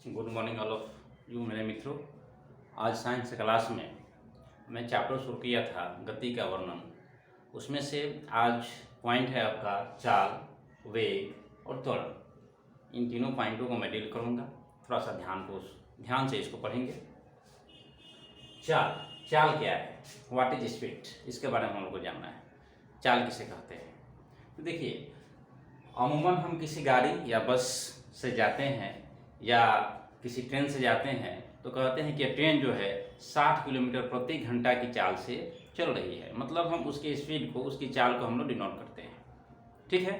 Good morning all of you मेरे मित्रों। आज साइंस क्लास में मैं चैप्टर शुरू किया था गति का वर्णन। उसमें से आज पॉइंट है आपका चाल, वेग और त्वरण। इन तीनों पॉइंटों को मैं डील करूँगा। थोड़ा सा ध्यान से इसको पढ़ेंगे। चाल क्या है, व्हाट इज स्पीड, इसके बारे में हम लोग को जानना है। चाल किसे कहते हैं? तो देखिए, अमूमन हम किसी गाड़ी या बस से जाते हैं या किसी ट्रेन से जाते हैं तो कहते हैं कि ट्रेन जो है 60 किलोमीटर प्रति घंटा की चाल से चल रही है। मतलब हम उसकी स्पीड को, उसकी चाल को हम लोग डिनोट करते हैं। ठीक है,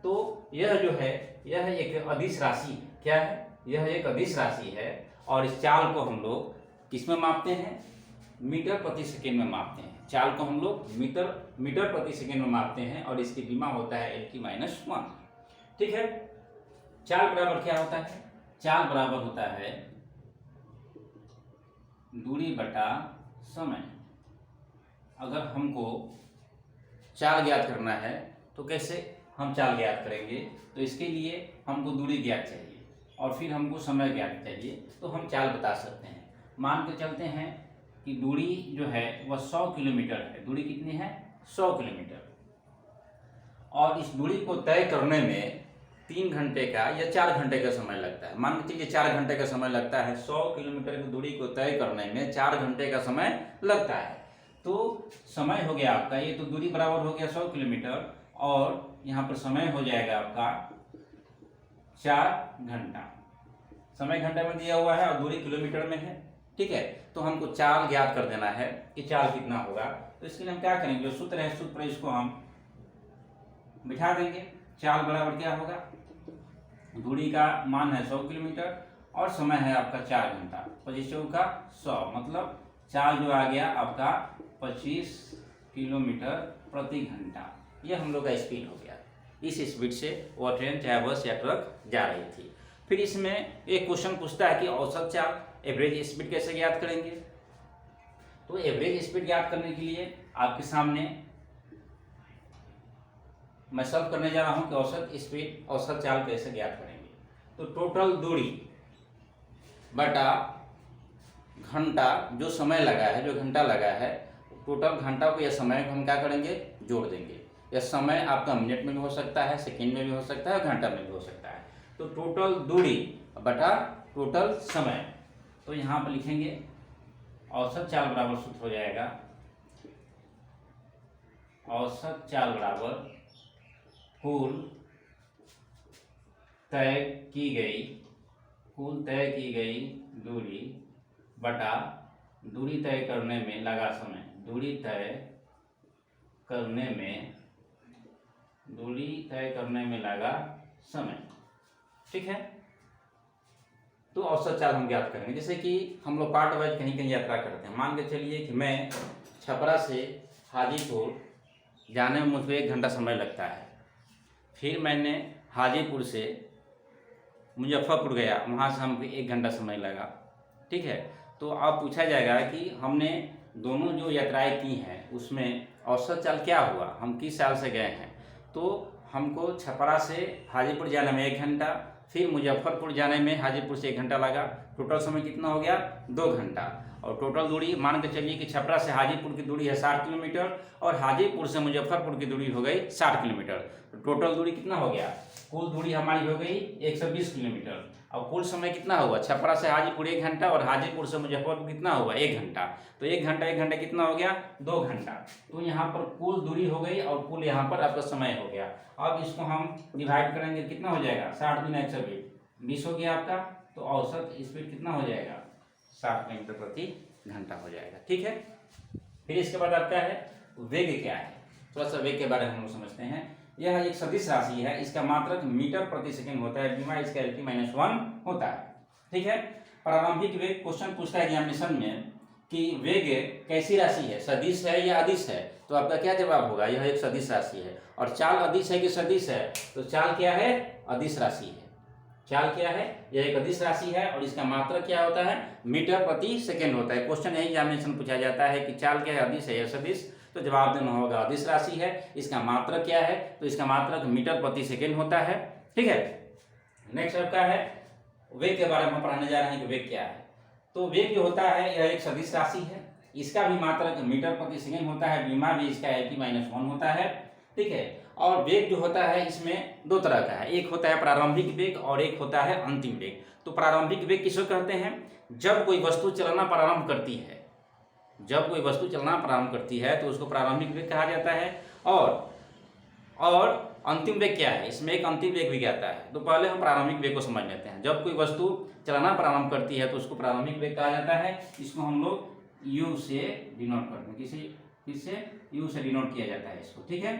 तो यह जो है यह एक अदिश राशि क्या है, यह एक अदिश राशि है और इस चाल को हम लोग किस में मापते हैं? मीटर प्रति सेकेंड में मापते हैं। चाल को हम लोग मीटर प्रति सेकेंड में मापते हैं और इसकी डिमा होता है L/-1। ठीक है, चाल बराबर क्या होता है? चाल बराबर होता है दूरी बटा समय। अगर हमको चाल ज्ञात करना है तो कैसे हम चाल ज्ञात करेंगे? तो इसके लिए हमको दूरी ज्ञात चाहिए और फिर हमको समय ज्ञात चाहिए, तो हम चाल बता सकते हैं। मान के चलते हैं कि दूरी जो है वह 100 किलोमीटर है। दूरी कितनी है? 100 किलोमीटर। और इस दूरी को तय करने में 3 घंटे का या 4 घंटे का समय लगता है। मान के चलिए 4 घंटे का समय लगता है। 100 किलोमीटर की दूरी को तय करने में 4 घंटे का समय लगता है। तो समय हो गया आपका, ये तो दूरी बराबर हो गया 100 किलोमीटर और यहाँ पर समय हो जाएगा आपका 4 घंटा। समय घंटे में दिया हुआ है और दूरी किलोमीटर में है। ठीक है, तो हमको चाल ज्ञात कर देना है कि चाल कितना होगा। तो इसके लिए हम क्या करेंगे? जो सूत्र है, सूत्र पर इसको हम बिठा देंगे। चाल बराबर क्या होगा? दूरी का मान है 100 किलोमीटर और समय है आपका 4 घंटा। 25 चौका 100, मतलब चाल जो आ गया आपका 25 किलोमीटर प्रति घंटा। यह हम लोग का स्पीड हो गया। इस स्पीड से वह ट्रेन चाहे बस या ट्रक जा रही थी। फिर इसमें एक क्वेश्चन पूछता है कि औसत चाल, एवरेज स्पीड कैसे ज्ञात करेंगे? तो एवरेज स्पीड ज्ञात करने के लिए आपके सामने मैं सॉल्व करने जा रहा हूं कि औसत स्पीड, औसत चाल कैसे ज्ञात करेंगे। तो टोटल दूरी बटा घंटा, जो समय लगा है, जो घंटा लगा है, टोटल घंटा को या समय को हम क्या करेंगे? जोड़ देंगे। यह समय आपका मिनट में भी हो सकता है, सेकंड में भी हो सकता है, घंटा में भी हो सकता है। तो टोटल दूरी बटा टोटल समय। तो यहाँ पर लिखेंगे औसत चाल बराबर सूत्र हो जाएगा, औसत चाल बराबर कुल तय की गई दूरी बटा दूरी तय करने में लगा समय। दूरी तय करने में लगा समय। ठीक है, तो औसत चाल हम ज्ञात करेंगे। जैसे कि हम लोग पार्ट वाइज कहीं कहीं यात्रा करते हैं। मान के चलिए कि मैं छपरा से हाजीपुर जाने में मुझे 1 घंटा समय लगता है। फिर मैंने हाजीपुर से मुजफ्फरपुर गया, वहाँ से हमको 1 घंटा समय लगा। ठीक है, तो अब पूछा जाएगा कि हमने दोनों जो यात्राएं की हैं उसमें औसत चाल क्या हुआ, हम किस साल से गए हैं। तो हमको छपरा से हाजीपुर जाने में 1 घंटा, फिर मुजफ्फरपुर जाने में हाजीपुर से 1 घंटा लगा। टोटल समय कितना हो गया? 2 घंटा। और टोटल दूरी मान के चलिए कि छपरा से हाजीपुर की दूरी है 60 किलोमीटर और हाजीपुर से मुजफ्फरपुर की दूरी हो गई 60 किलोमीटर। तो टोटल दूरी कितना हो गया? कुल दूरी हमारी हो गई 120 किलोमीटर। और कुल समय कितना हुआ? छपरा से हाजीपुर 1 घंटा और हाजीपुर से मुजफ्फरपुर कितना हुआ? 1 घंटा। तो 1 घंटा कितना हो गया? 2 घंटा। तो यहाँ पर कुल दूरी हो गई और कुल यहाँ पर आपका समय हो गया। अब इसको हम डिवाइड करेंगे, कितना हो जाएगा? 60 गुना 120, 20 हो गया आपका। तो औसत स्पीड कितना हो जाएगा? 60 किलोमीटर प्रति घंटा हो जाएगा। ठीक है, फिर इसके बाद आपका है वेग क्या है। थोड़ा सा वेग के बारे में हम लोग समझते हैं। यह एक सदिश राशि है, इसका मात्रक मीटर प्रति सेकंड होता है, डिमा इसका L/-1 होता है। ठीक है, प्रारंभिक वेग क्वेश्चन पूछता है एग्जामिनेशन में कि वेग कैसी राशि है, सदिश है या अदिश है। तो आपका क्या जवाब होगा? यह एक सदिश राशि है। और चाल अदिश है कि सदिश है? तो चाल क्या है? अदिश राशि है। चाल क्या है? यह एक अदिश राशि है और इसका मात्रक क्या होता है? मीटर प्रति सेकंड होता है। क्वेश्चन यही एग्जामिनेशन पूछा जाता है कि चाल क्या है, अदिश है या सदिश। तो जवाब देना होगा अदिश राशि है। इसका मात्रक क्या है? तो इसका मात्रक मीटर प्रति सेकंड होता है। ठीक है, नेक्स्ट आपका है वेग के बारे में पढ़ाने जा रहे हैं कि वेग क्या है। तो वेग जो होता है यह एक सदिश राशि है, इसका भी मात्रक मीटर प्रति सेकंड होता है, बीमा भी इसका L-1 होता है, ठीक है। और वेग जो होता है इसमें दो तरह का है, एक होता है प्रारंभिक वेग और एक होता है अंतिम वेग। तो प्रारंभिक वेग किसको कहते हैं? जब कोई वस्तु चलना प्रारंभ करती है, जब कोई वस्तु चलना प्रारंभ करती है तो उसको प्रारंभिक वेग कहा जाता है। और अंतिम वेग क्या है? इसमें एक अंतिम वेग भी आता है। तो पहले हम प्रारंभिक वेग को समझ लेते हैं। जब कोई वस्तु चलना प्रारंभ करती है तो उसको प्रारंभिक वेग कहा जाता है। इसको हम लोग U से डिनोट करते हैं, किससे? U से डिनोट किया जाता है इसको, ठीक है।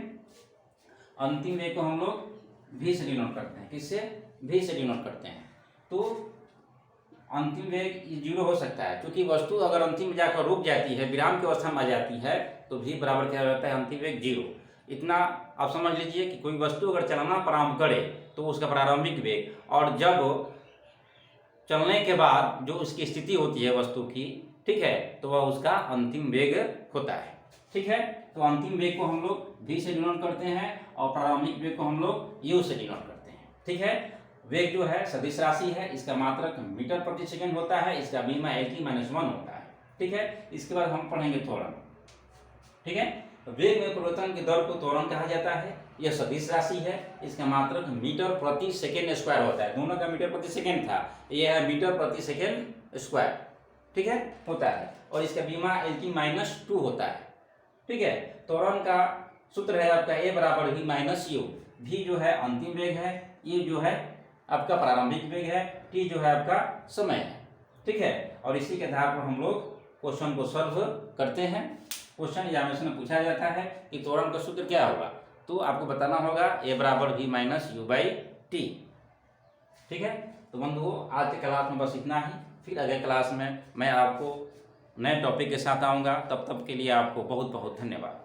अंतिम वेग को हम लोग V से डिनोट करते हैं, किससे? V से डिनोट करते हैं। तो अंतिम वेग 0 हो सकता है, क्योंकि वस्तु अगर अंतिम में जाकर रुक जाती है, विराम की अवस्था में आ जाती है, तो V बराबर क्या रहता है? अंतिम वेग 0। इतना आप समझ लीजिए कि कोई वस्तु अगर चलना प्रारंभ करे तो उसका प्रारंभिक वेग, और जब चलने के बाद जो उसकी स्थिति होती है वस्तु की, ठीक है, तो वह उसका अंतिम वेग होता है, ठीक है। तो अंतिम वेग को हम लोग V से डिनोट करते हैं और प्रारंभिक वेग को हम लोग U से डिनोट करते हैं, ठीक है। वेग जो है सदिश राशि है, इसका मात्रक मीटर प्रति सेकंड होता है, इसका बीमा L-1 होता है, ठीक है। इसके बाद हम पढ़ेंगे त्वरण, ठीक है। तो वेग में परिवर्तन की दर को त्वरण कहा जाता है। यह सदिश राशि है, इसका मात्रक मीटर प्रति सेकंड स्क्वायर होता है। दोनों का मीटर प्रति सेकंड था, यह है मीटर प्रति सेकंड स्क्वायर, ठीक है, होता है। और इसका बीमा L-2 होता है, ठीक है। त्वरण का सूत्र है आपका A बराबर V U। V जो है अंतिम वेग है, U जो है आपका प्रारंभिक वेग है, T जो है आपका समय है, ठीक है। और इसी के आधार पर हम लोग क्वेश्चन को सॉल्व करते हैं। क्वेश्चन एग्जामिनेशन में पूछा जाता है कि त्वरण का सूत्र क्या होगा, तो आपको बताना होगा A बराबर V U बाई T, ठीक है। तो बंधुओं, आज के क्लास में बस इतना ही। फिर अगले क्लास में मैं आपको नए टॉपिक के साथ आऊँगा। तब तक के लिए आपको बहुत बहुत धन्यवाद।